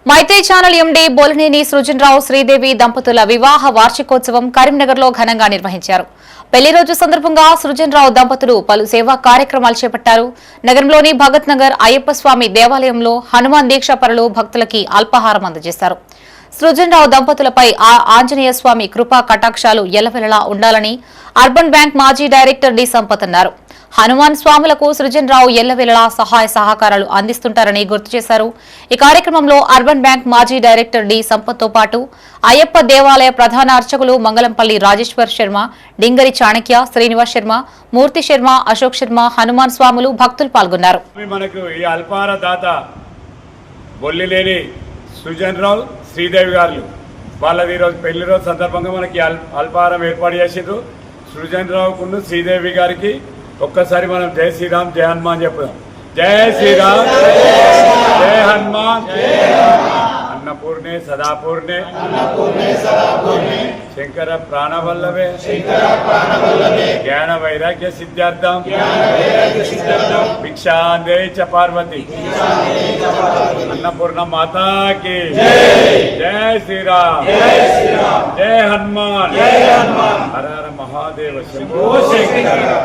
మైత్రి channel MD Bollineni సృజనరావు Sridevi దంపతుల వివాహ వార్షికోత్సవం కరీంనగర్లో ఘనంగా నిర్వహించారు. పెళ్లి రోజు సందర్భంగా సృజనరావు దంపతులు పలు సేవా కార్యక్రమాలు చేపట్టారు. నగరంలోని భగత్ నగర్ అయ్యప్ప స్వామి దేవాలయంలో హనుమాన్ దీక్ష పరులు భక్తులకి అల్పాహారం అందజేశారు. సృజనరావు దంపతులపై ఆంజనేయ స్వామి కృపా కటాక్షాలు ఎల్లవెల్లలా ఉండాలని అర్బన్ బ్యాంక్ మాజీ డైరెక్టర్ డి సంపత్ అన్నారు. హనుమాన్ స్వాములకు సృజనరావు ఎల్లవెల్లలా సహాయ సహకారాలు అందిస్తుంటారని గుర్తు చేశారు. ఈ కార్యక్రమంలో అర్బన్ బ్యాంక్ మాజీ డైరెక్టర్ డి సంపత్తో పాటు అయ్యప్ప దేవాలయ ప్రధాన అర్చకులు మంగళంపల్లి రాజేశ్వర్ శర్మ, డింగరి చాణక్య, శ్రీనివాస్ శర్మ, మూర్తి శర్మ, అశోక్ శర్మ, హనుమాన్ స్వాములు భక్తులు పాల్గొన్నారు. సృజనరావు శ్రీదేవి గారు వాళ్ళది ఈరోజు పెళ్లి రోజు సందర్భంగా మనకి అల్పాహారం ఏర్పాటు చేసారు. సృజనరావుకు శ్రీదేవి గారికి ఒక్కసారి మనం జై శ్రీరామ్ జై హనుమాన్ చెప్పుదాం. జై శ్రీరామ్ జై హనుమాన్. అన్నపూర్ణే సదాపూర్ణే శంకర ప్రాణవల్లభే జ్ఞాన వైరాగ్య సిద్ధార్థం భిక్షాందే చ పార్వతి. అన్నపూర్ణ మాతాకి జై శ్రీరామ్ జై హనుమాన్. హర హర మహాదేవ శంభో శంకర.